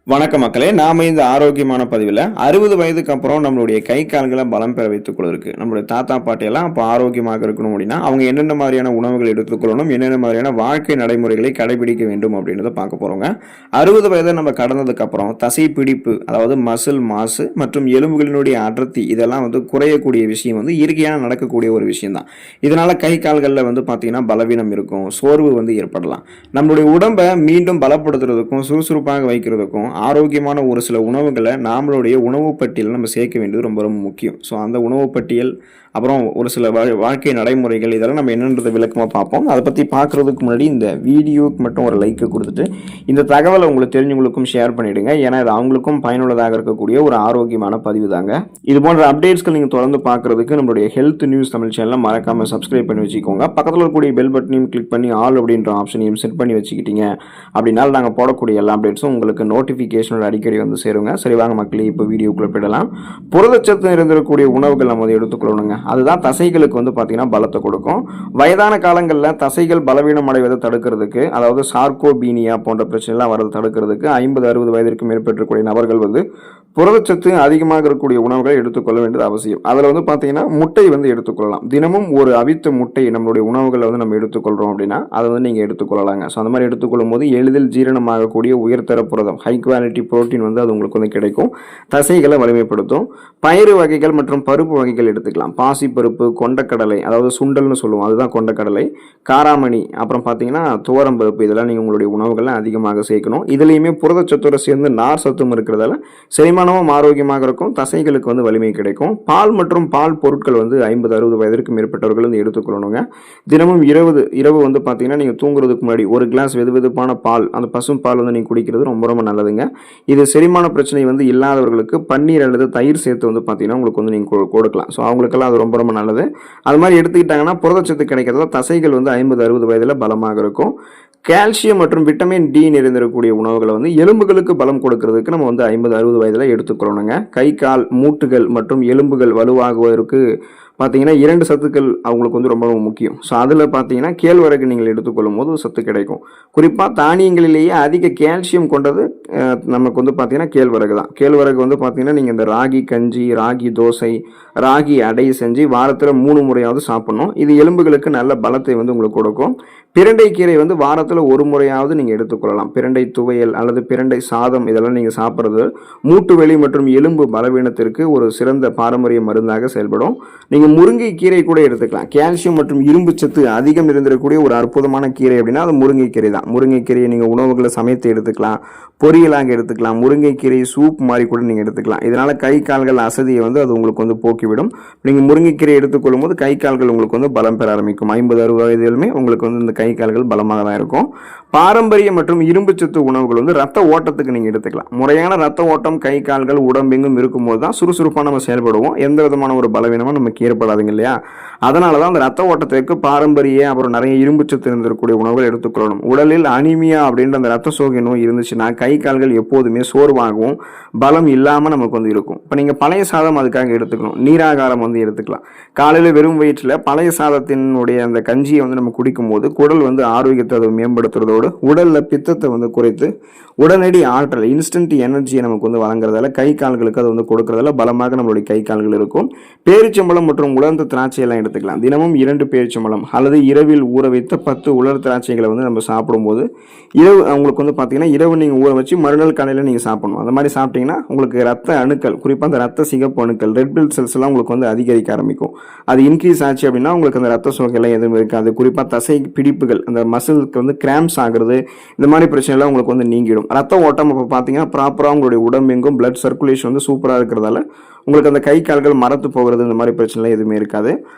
வணக்க மக்களே, நாம இந்த ஆரோக்கியமான பதிவில் 60 வயதுக்கு அப்புறம் நம்மளுடைய கை கால்களை பலம் பெற வைத்துக் கொள்வதற்கு நம்மளுடைய தாத்தா பாட்டி எல்லாம் அப்போ ஆரோக்கியமாக இருக்கணும் அப்படின்னா அவங்க என்னென்ன மாதிரியான உணவுகள் எடுத்துக்கொள்ளணும், என்னென்ன மாதிரியான வாழ்க்கை நடைமுறைகளை கடைபிடிக்க வேண்டும் அப்படின்றத பார்க்க போறோங்க. 60 வயதை நம்ம கடந்ததுக்கு அப்புறம் தசை பிடிப்பு, அதாவது மசில் மாசு மற்றும் எலும்புகளினுடைய அடர்த்தி இதெல்லாம் குறையக்கூடிய விஷயம் இயற்கையான நடக்கக்கூடிய ஒரு விஷயம் தான். இதனால கை கால்களில் பார்த்தீங்கன்னா பலவீனம் இருக்கும், சோர்வு ஏற்படலாம். நம்மளுடைய உடம்பை மீண்டும் பலப்படுத்துறதுக்கும் சுறுசுறுப்பாக வைக்கிறதுக்கும் ஆரோக்கியமான ஒரு சில உணவுகளை நம்மளுடைய உணவு பட்டியல் நம்ம சேர்க்க வேண்டியது ரொம்ப ரொம்ப முக்கியம். ஸோ அந்த உணவு பட்டியல் அப்புறம் ஒரு சில வாழ்க்கை நடைமுறைகள் இதெல்லாம் நம்ம என்னன்றதை விளக்கமாக பார்ப்போம். அதை பற்றி பார்க்குறதுக்கு முன்னாடி இந்த வீடியோக்கு மட்டும் ஒரு லைக்கு கொடுத்துட்டு இந்த தகவலை உங்களுக்கு தெரிஞ்சவங்களுக்கும் ஷேர் பண்ணிவிடுங்க. ஏன்னா இது அவங்களுக்கும் பயனுள்ளதாக இருக்கக்கூடிய ஒரு ஆரோக்கியமான பதிவு தாங்க. இது போன்ற அப்டேட்ஸ்கள் நீங்கள் தொடர்ந்து பார்க்குறதுக்கு நம்மளுடைய ஹெல்த் நியூஸ் தமிழ் சேனலை மறக்காமல் சப்ஸ்கிரைப் பண்ணி வச்சுக்கோங்க. பக்கத்தில் இருக்கக்கூடிய பெல் பட்டனையும் கிளிக் பண்ணி ஆல் அப்படின்ற ஆப்ஷனையும் செட் பண்ணி வச்சுக்கிட்டீங்க அப்படின்னா நாங்கள் போடக்கூடிய எல்லா அப்டேட்ஸும் உங்களுக்கு நோட்டிஃபிகேஷனோட அடிக்கடி சேருங்க. சரி வாங்க மக்களே, இப்போ வீடியோக்குள்ளே போயிடலாம். புரதச்சத்து இருந்திருக்கக்கூடிய உணவுகள் நம்ம எடுத்துக்கொள்ளணுங்க. அதுதான் தசைகளுக்கு பார்த்தீங்கன்னா பலத்தை கொடுக்கும். வயதான காலங்களில் தசைகள் பலவீனம் அடைவதை தடுக்கிறதுக்கு, அதாவது சார்கோபீனியா போன்ற பிரச்சனைலாம் வரதை தடுக்கிறதுக்கு 50-60 வயதிற்கு மேற்பட்டக்கூடிய நபர்கள் புரதச்சத்து அதிகமாக இருக்கக்கூடிய உணவுகளை எடுத்துக்கொள்ள வேண்டியது அவசியம். அதில் பார்த்தீங்கன்னா முட்டை எடுத்துக்கொள்ளலாம். தினமும் ஒரு அவித்த முட்டை நம்மளுடைய உணவுகளை நம்ம எடுத்துக்கொள்கிறோம் அப்படின்னா அதை நீங்கள் எடுத்துக்கொள்ளலாங்க. ஸோ அந்த மாதிரி எடுத்துக்கொள்ளும் போது எளிதில் ஜீரணமாகக்கூடிய உயர்தர புரதம், ஹை குவாலிட்டி புரோட்டீன் அது உங்களுக்கு கிடைக்கும். தசைகளை வலிமைப்படுத்தும். பயிறு வகைகள் மற்றும் பருப்பு வகைகள் எடுத்துக்கலாம். பாசிப்பருப்பு, கொண்டக்கடலை, அதாவது சுண்டல்னு சொல்லுவோம், அதுதான் கொண்டக்கடலை, காராமணி, அப்புறம் பார்த்தீங்கன்னா துவரம் பருப்பு, இதெல்லாம் நீங்கள் உங்களுடைய உணவுகளை அதிகமாக சேர்க்கணும். இதுலேயுமே புரதச்சத்தோடு சேர்ந்து நார் சத்தும் இருக்கிறதால செரிமானமும் ஆரோக்கியமாக இருக்கும். தசைகளுக்கு வலிமை கிடைக்கும். பால் மற்றும் பால் பொருட்கள் 50-60 வயதிற்கு மேற்பட்டவர்கள் எடுத்துக்கொள்ளணுங்க. தினமும் இரவு பார்த்தீங்கன்னா நீங்கள் தூங்குறதுக்கு முன்னாடி ஒரு கிளாஸ் வெதுவெதுப்பான பால், அந்த பசும் பால் நீங்கள் குடிக்கிறது ரொம்ப ரொம்ப நல்லதுங்க. இது செரிமான பிரச்சனை இல்லாதவர்களுக்கு பன்னீர் அல்லது தயிர் சேர்த்து பார்த்தீங்கன்னா உங்களுக்கு நீங்கள் கொடுக்கலாம். ஸோ அவங்களுக்கெல்லாம் அது ரொம்ப ரொம்ப நல்லது. அது மாதிரி எடுத்துக்கிட்டாங்கன்னா புரதச்சத்து கிடைக்கிறதால தசைகள் 50-60 வயதில் பலமாக இருக்கும். கால்சியம் மற்றும் விட்டமின் டி நிறைந்திருக்கக்கூடிய உணவுகளை எலும்புகளுக்கு பலம் கொடுக்கறதுக்கு நம்ம 50-60 வயதில் எடுத்துக்கிறோனுங்க. கை கால் மூட்டுகள் மற்றும் எலும்புகள் வலுவாகுவதற்கு பார்த்தீங்கன்னா 2 சத்துக்கள் அவங்களுக்கு ரொம்ப ரொம்ப முக்கியம். ஸோ அதில் பார்த்தீங்கன்னா கேழ்வரகு நீங்கள் எடுத்துக்கொள்ளும் போது சத்து கிடைக்கும். குறிப்பாக தானியங்களிலேயே அதிக கால்சியம் கொண்டது நமக்கு பார்த்தீங்கன்னா கேழ்வரகு தான். கேழ்வரகு பார்த்தீங்கன்னா நீங்கள் இந்த ராகி கஞ்சி, ராகி தோசை, ராகி அடை செஞ்சு வாரத்தில் 3 முறையாவது சாப்பிடணும். இது எலும்புகளுக்கு நல்ல பலத்தை உங்களுக்கு கொடுக்கும். பிரண்டை கீரை வாரத்தில் 1 முறையாவது நீங்கள் எடுத்துக்கொள்ளலாம். பிரண்டை துவையல் அல்லது பிரண்டை சாதம் இதெல்லாம் நீங்கள் சாப்பிட்றது மூட்டு வலி மற்றும் எலும்பு பலவீனத்திற்கு ஒரு சிறந்த பாரம்பரிய மருந்தாக செயல்படும். நீங்கள் முருங்கை கீரை கூட எடுத்துக்கலாம். கால்சியம் மற்றும் இரும்பு சத்து அதிகம் இருந்திருக்கக்கூடிய ஒரு அற்புதமான கீரை அப்படின்னா அது முருங்கை கீரை தான். முருங்கை கீரையை நீங்கள் உணவுகளை சமைத்து எடுத்துக்கலாம், பொரியலாக எடுத்துக்கலாம், முருங்கை கீரை சூப் மாதிரி கூட நீங்கள் எடுத்துக்கலாம். இதனால கை கால்கள் அசதியை அது உங்களுக்கு போக்கிவிடும். நீங்கள் முருங்கைக்கீரை எடுத்துக்கொள்ளும் போது கை கால்கள் உங்களுக்கு பலம் பெற ஆரம்பிக்கும். 50-60 வயதிலுமே உங்களுக்கு இந்த கை கால்கள் பலமாக தான் இருக்கும். பாரம்பரிய மற்றும் இரும்பு சத்து உணவுகள் ரத்த ஓட்டத்துக்கு நீங்கள் எடுத்துக்கலாம். முறையான ரத்த ஓட்டம் கை கால்கள் உடம்பெங்கும் இருக்கும்போது தான் சுறுசுறுப்பாக நம்ம செயல்படுவோம். எந்த விதமான ஒரு பலவீனமும் நமக்கு ஏற்படாதுங்க இல்லையா? அதனால தான் அந்த ரத்த ஓட்டத்திற்கு பாரம்பரிய அப்புறம் நிறைய இரும்பு சத்து இருந்திருக்கக்கூடிய உணவுகள் எடுத்துக்கொள்ளணும். உடலில் அனிமியா அப்படின்ற அந்த ரத்த சோகை நோய் இருந்துச்சுன்னா கை கால்கள் எப்போதுமே சோர்வாகவும் பலம் இல்லாமல் நமக்கு இருக்கும். இப்போ நீங்கள் பழைய சாதம் அதுக்காக எடுத்துக்கணும். நீராகாரம் எடுத்துக்கலாம். காலையில் வெறும் வயிற்றில் பழைய சாதத்தினுடைய அந்த கஞ்சியை நம்ம குடிக்கும் போது குடல் ஆரோக்கியத்தை அதை மேம்படுத்துறதோடு உடலில் பித்தத்தை குறைத்து உடனடி ஆற்றல், இன்ஸ்டன்ட் எனர்ஜியை நமக்கு வழங்குறதால கை கால்களுக்கு அது கொடுக்கறதால பலமாக நம்மளுடைய கை கால்கள் இருக்கும். பேரிச்சம்பழம் மற்றும் உலர்ந்த திராட்சை எல்லாம் எடுத்துக்கலாம். தினமும் 2 பேரிச்சம்பழம் அல்லது இரவில் ஊற வைத்த 10 உலர் திராட்சைகளை நம்ம சாப்பிடும்போது இரவு உங்களுக்கு பார்த்தீங்கன்னா இரவு நீங்கள் ஊற வச்சு மறுநாள் காலையில் நீங்கள் சாப்பிடணும். அந்த மாதிரி சாப்பிட்டீங்கன்னா உங்களுக்கு ரத்த அணுக்கள், குறிப்பாக அந்த ரத்த சிகப்பு அணுக்கள், ரெட் பிளட் செல்ஸ் எல்லாம் உங்களுக்கு அதிகரிக்க ஆரம்பிக்கும். அது இன்க்ரீஸ் ஆச்சு அப்படின்னா உங்களுக்கு அந்த ரத்த சோகைலாம் எதுவும் இருக்காது. குறிப்பாக தசை பிடிப்புகள், அந்த மசிலுக்கு கிராம்ஸ் ஆகுறது, இந்த மாதிரி பிரச்சனை எல்லாம் உங்களுக்கு நீங்கிடும். ரத்த ஓட்டம் இப்போ பார்த்தீங்கன்னா ப்ராப்பராக உங்களுடைய உடம்பெங்கும் பிளட் சர்க்குலேஷன் சூப்பராக இருக்கிறதால உங்களுக்கு அந்த கை கால்கள் மரத்து போகிறது, இந்த மாதிரி பிரச்சனை எதுவுமே இருக்காது.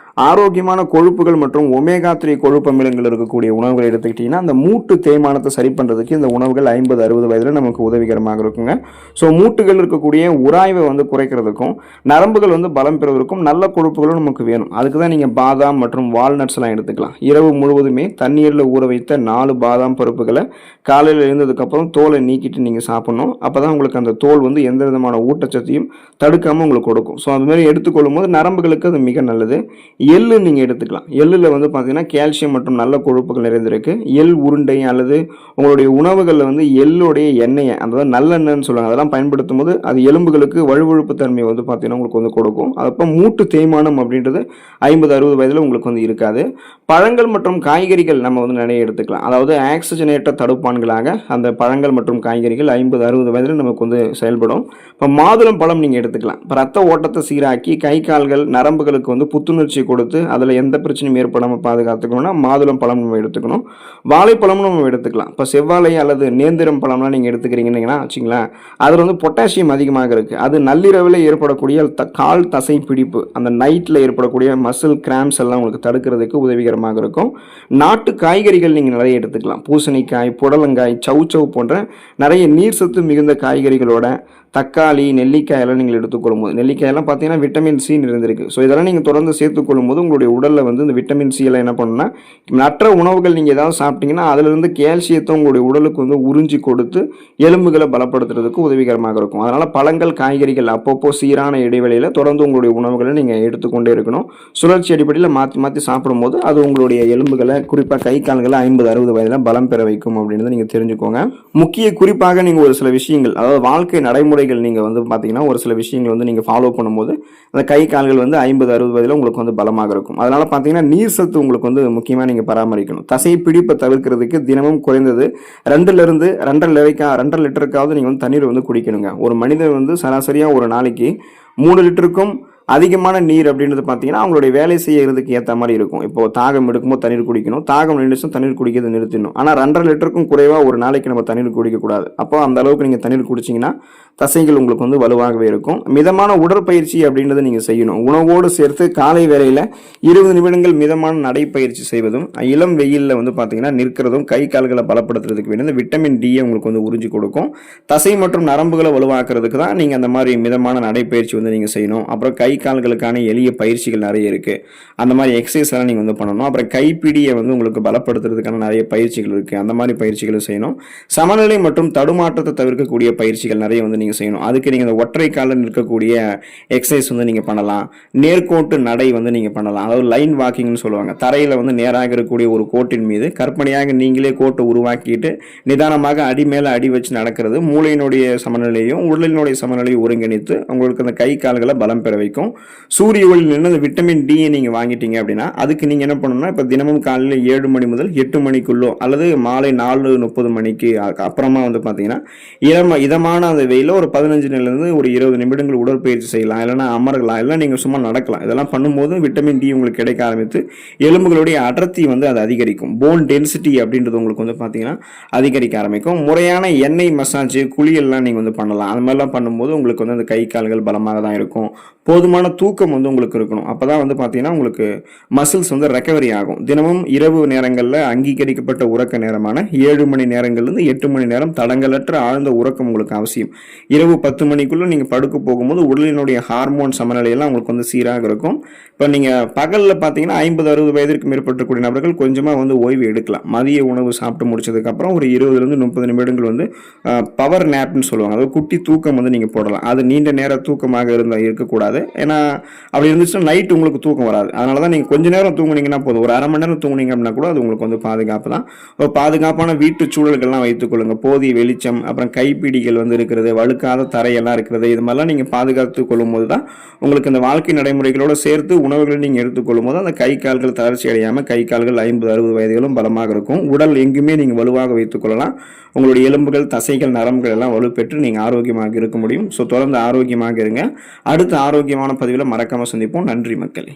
ஆரோக்கியமான கொழுப்புகள் மற்றும் ஒமேகா 3 கொழுப்பு அமிலங்கள் இருக்கக்கூடிய உணவுகளை எடுத்துக்கிட்டிங்கன்னா அந்த மூட்டு தேய்மானத்தை சரி பண்ணுறதுக்கு இந்த உணவுகள் 50-60 வயதில் நமக்கு உதவிகரமாக இருக்குங்க. ஸோ மூட்டுகள் இருக்கக்கூடிய உராய்வை குறைக்கிறதுக்கும் நரம்புகள் பலம் பெறுவதற்கும் நல்ல கொழுப்புகளும் நமக்கு வேணும். அதுக்கு தான் நீங்கள் பாதாம் மற்றும் வால்நட்ஸ் எல்லாம் எடுத்துக்கலாம். இரவு முழுவதுமே தண்ணீரில் ஊற வைத்த 4 பாதாம் பருப்புகளை காலையில் எழுந்ததுக்கப்புறம் தோலை நீக்கிட்டு நீங்கள் சாப்பிடணும். அப்போ தான் உங்களுக்கு அந்த தோல் எந்த விதமான ஊட்டச்சத்தையும் தடுக்காமல் உங்களுக்கு கொடுக்கும். ஸோ அது மாதிரி எடுத்துக்கொள்ளும் போது நரம்புகளுக்கு அது மிக நல்லது. எள்ளு நீங்கள் எடுத்துக்கலாம். எள்ளில் வந்து பார்த்தீங்கன்னா கால்சியம் மற்றும் நல்ல கொழுப்புகள் நிறைந்திருக்கு. எள் உருண்டை அல்லது உங்களுடைய உணவுகளில் வந்து எள்ளுடைய எண்ணெயை, அதாவது நல்லெண்ணெய்ன்னு சொல்லுவாங்க, அதெல்லாம் பயன்படுத்தும் போது அது எலும்புகளுக்கு வழுவழுப்பு தன்மை வந்து பார்த்தீங்கன்னா உங்களுக்கு வந்து கொடுக்கும். அப்போ மூட்டு தேய்மானம் அப்படின்றது 50-60 வயதில் உங்களுக்கு வந்து இருக்காது. பழங்கள் மற்றும் காய்கறிகள் நம்ம வந்து நிறைய எடுத்துக்கலாம். அதாவது ஆக்சிஜனேற்ற தடுப்பான்களாக அந்த பழங்கள் மற்றும் காய்கறிகள் 50-60 வயதில் நமக்கு வந்து செயல்படும். இப்போ மாதுளம் பழம் நீங்கள் எடுத்துக்கலாம். இப்போ ரத்த ஓட்டத்தை சீராக்கி கை கால்கள் நரம்புகளுக்கு வந்து புத்துணர்ச்சி கொடுத்து அதில் எந்த பிரச்சனையும் ஏற்படாமல் பாதுகாத்துக்கணும்னா மாதுளம் பழம் நம்ம எடுத்துக்கணும். வாழைப்பழமும் நம்ம எடுத்துக்கலாம். இப்போ செவ்வாழை அல்லது நேந்திரம் பழம்லாம் நீங்கள் எடுத்துக்கிறீங்கன்னா வச்சுங்களேன், அதில் வந்து பொட்டாசியம் அதிகமாக இருக்குது. அது நள்ளிரவில் ஏற்படக்கூடிய கால் தசை பிடிப்பு, அந்த நைட்டில் ஏற்படக்கூடிய மசில் கிராம்ஸ் எல்லாம் உங்களுக்கு தடுக்கிறதுக்கு உதவிகரமாக இருக்கும். நாட்டு காய்கறிகள் நீங்கள் நிறைய எடுத்துக்கலாம். பூசணிக்காய், புடலங்காய், சௌச்சௌ போன்ற நிறைய நீர் சத்து மிகுந்த காய்கறிகளோட தக்காளி, நெல்லிக்காய் எல்லாம் நீங்கள் எடுத்துக்கொள்ளும் போது, நெல்லிக்காயெல்லாம் பார்த்தீங்கன்னா விட்டமின் சி நிறைந்திருக்கு. ஸோ இதெல்லாம் நீங்கள் தொடர்ந்து சேர்த்துக்கொள்ளும் போது உங்களுடைய உடலில் வந்து இந்த விட்டமின் சி எல்லாம் என்ன பண்ணுன்னா, மற்ற உணவுகள் நீங்கள் ஏதாவது சாப்பிட்டீங்கன்னா அதிலிருந்து கால்சியத்தை உங்களுடைய உடலுக்கு வந்து உறிஞ்சி கொடுத்து எலும்புகளை பலப்படுத்துறதுக்கு உதவிகரமாக இருக்கும். அதனால் பழங்கள், காய்கறிகள் அப்பப்போ சீரான இடைவெளியில் தொடர்ந்து உங்களுடைய உணவுகளை நீங்கள் எடுத்துக்கொண்டே இருக்கணும். சுழற்சி அடிப்படையில் மாற்றி மாற்றி சாப்பிடும்போது அது உங்களுடைய எலும்புகளை, குறிப்பாக கை கால்களை 50-60 வயதில் பலம் பெற வைக்கும் அப்படின்றத நீங்கள் தெரிஞ்சுக்கோங்க. முக்கிய குறிப்பாக நீங்கள் ஒரு சில விஷயங்கள், அதாவது வாழ்க்கை நடைமுறை நீங்கள் வந்து பார்த்தீங்கன்னா ஒரு சில விஷயங்கள் வந்து நீங்கள் ஃபாலோ பண்ணும்போது அந்த கை கால்கள் வந்து 50-60 வயதில் உங்களுக்கு வந்து பலமாக இருக்கும். அதனால் பார்த்தீங்கன்னா நீர் சத்து உங்களுக்கு வந்து முக்கியமாக நீங்கள் பராமரிக்கணும். தசை பிடிப்பை தவிர்க்கிறதுக்கு தினமும் குறைந்தது 2.5 லிட்டருக்காவது நீங்கள் வந்து தண்ணீர் வந்து குடிக்கணுங்க. ஒரு மனிதர் வந்து சராசரியாக ஒரு நாளைக்கு 3 லிட்டருக்கும் அதிகமான நீர் அப்படின்றது பார்த்தீங்கன்னா அவங்களுடைய வேலை செய்யறதுக்கு ஏற்ற மாதிரி இருக்கும். இப்போ தாகம் எடுக்கும்போது தண்ணீர் குடிக்கணும், தாகம் நின்றுச்சும் தண்ணீர் குடிக்கிறது நிறுத்திடணும். ஆனால் 2.5 லிட்டருக்கும் குறைவாக ஒரு நாளைக்கு நம்ம தண்ணீர் குடிக்கக்கூடாது. அப்போ அந்த அளவுக்கு நீங்கள் தண்ணீர் குடிச்சிங்கன்னா தசைகள் உங்களுக்கு வந்து வலுவாகவே இருக்கும். மிதமான உடற்பயிற்சி அப்படின்றத நீங்கள் செய்யணும். உணவோடு சேர்த்து காலை வேளையில் 20 நிமிடங்கள் மிதமான நடைப்பயிற்சி செய்வதும், இளம் வெயிலில் வந்து பார்த்தீங்கன்னா நிற்கிறதும் கை கால்களை பலப்படுத்துறதுக்கு வேண்டிய விட்டமின் டியை உங்களுக்கு வந்து உறிஞ்சி கொடுக்கும். தசை மற்றும் நரம்புகளை வலுவாக்குறதுக்கு தான் நீங்கள் அந்த மாதிரி மிதமான நடைப்பயிற்சி வந்து நீங்கள் செய்யணும். அப்புறம் கை கால்களுக்கான எளிய பயிற்சிகள் நிறைய இருக்கு. அந்த மாதிரி எக்ஸசைஸ் எல்லாம் நீங்க வந்து பண்ணணும். அப்புறம் கைப்பிடியை வந்து உங்களுக்கு பலப்படுத்துறதுக்கான நிறைய பயிற்சிகள் இருக்கு. அந்த மாதிரி பயிற்சிகளை செய்யணும். சமநிலை மற்றும் தடுமாற்றத்தை தவிர்க்கக்கூடிய பயிற்சிகள் நிறைய வந்து நீங்க செய்யணும். அதுக்கு நீங்க ஒற்றை காலில் நிற்கக்கூடிய எக்ஸசைஸ் வந்து நீங்க பண்ணலாம். நேர்கோட்டு நடை வந்து நீங்க பண்ணலாம். அதாவது லைன் வாக்கிங்னு சொல்லுவாங்க. தரையில வந்து நேராக இருக்கக்கூடிய ஒரு கோட்டின் மீது கற்பனையாக நீங்களே கோட்டை உருவாக்கிட்டு நிதானமாக அடி மேல அடி வச்சு நடக்கிறது மூளையினுடைய சமநிலையும் உடலினுடைய சமநிலையும் ஒருங்கிணைத்து உங்களுக்கு அந்த கை கால்களை பலம் பெற வைக்கும். சூரிய ஒளியில் நின்று அந்த விட்டமின் டி நீங்க வாங்கிட்டீங்க அப்படின்னா அதுக்கு நீங்க என்ன பண்ணணும்னா, இப்ப தினமும் காலையில் 7 மணி முதல் 8 மணிக்குள்ளோ அல்லது மாலை 4:30 மணிக்கு அப்புறமா வந்து பாத்தீங்கன்னா இதமான அந்த வெயில ஒரு 15 நிமிடம்ல ஒரு 20 நிமிடங்கள் உடற்பயிற்சி செய்யலாம். இல்லைன்னா அமரலாம், இல்லை நீங்க சும்மா நடக்கலாம். இதெல்லாம் பண்ணும்போது விட்டமின் டி உங்களுக்கு கிடைக்க ஆரம்பித்து எலும்புகளுடைய அடர்த்தி வந்து அது அதிகரிக்கும். போன் டென்சிட்டி அப்படின்றது உங்களுக்கு வந்து பாத்தீங்கன்னா அதிகரிக்க ஆரம்பிக்கும். முறையான எண்ணெய் மசாஜ், குளியல்லாம் நீங்க வந்து பண்ணலாம். அது மாதிரிலாம் பண்ணும்போது உங்களுக்கு வந்து அந்த கை கால்கள் பலமாக தான் இருக்கும். போதுமான தூக்கம் வந்து உங்களுக்கு இருக்கணும். அப்பதான் வந்து பாத்தீங்கன்னா உங்களுக்கு மசில்ஸ் வந்து ரெக்கவரி ஆகும். தினமும் இரவு நேரங்களில் அங்கீகரிக்கப்பட்ட உறக்க நேரமான 7 மணி நேரங்கள்லேருந்து 8 மணி நேரம் தடங்களற்ற ஆழ்ந்த உறக்கம் உங்களுக்கு அவசியம். இரவு 10 மணிக்குள்ள நீங்க படுக்க போகும்போது உடலினுடைய ஹார்மோன் சமநிலையெல்லாம் உங்களுக்கு வந்து சீராக இருக்கும். இப்போ நீங்க பகல்ல பாத்தீங்கன்னா 50-60 வயதிற்கு மேற்பட்டக்கூடிய நபர்கள் கொஞ்சமா வந்து ஓய்வு எடுக்கலாம். மதிய உணவு சாப்பிட்டு முடிச்சதுக்கு அப்புறம் ஒரு 20-30 நிமிடங்கள் வந்து பவர் நேப்னு சொல்லுவாங்க. அதாவது குட்டி தூக்கம் வந்து நீங்க போடலாம். அது நீண்ட நேர தூக்கமாக இருக்கக்கூடாது. ஏன்னா அப்படி இருந்துச்சுன்னா நைட் உங்களுக்கு தூக்கம் வராது. அதனாலதான் நீங்க கொஞ்ச நேரம் தூங்குனீங்கன்னா போதும். ஒரு 1/2 மணி நேரம் தூங்குனீங்க அப்படின்னா கூட அது உங்களுக்கு வந்து பாதுகாப்பு தான். பாதுகாப்பான வீட்டு சூழல்கள்லாம் வைத்துக் கொள்ளுங்க. போதிய வெளிச்சம், அப்புறம் கைப்பிடிகள் வந்து இருக்கிறது, வழுக்காத தரையெல்லாம் இருக்கிறது, இது மாதிரிலாம் நீங்க பாதுகாத்துக் கொள்ளும் போது தான் உங்களுக்கு இந்த வாழ்க்கை நடைமுறைகளோட சேர்த்து உணவுகளை நீங்க எடுத்துக்கொள்ளும் போது அந்த கை கால்கள் தளர்ச்சி அடையாம கை கால்கள் 50-60 வயதுகளும் பலமாக இருக்கும். உடல் எங்குமே நீங்க வலுவாக வைத்துக் கொள்ளலாம். உங்களுடைய எலும்புகள், தசைகள், நரம்புகள் எல்லாம் வலுப்பெற்று நீங்க ஆரோக்கியமாக இருக்க முடியும். ஸோ தொடர்ந்து ஆரோக்கியமாக இருங்க. அடுத்த ஆரோக்கியமான பதிவில் மறக்காம சந்திப்போம். நன்றி மக்களே.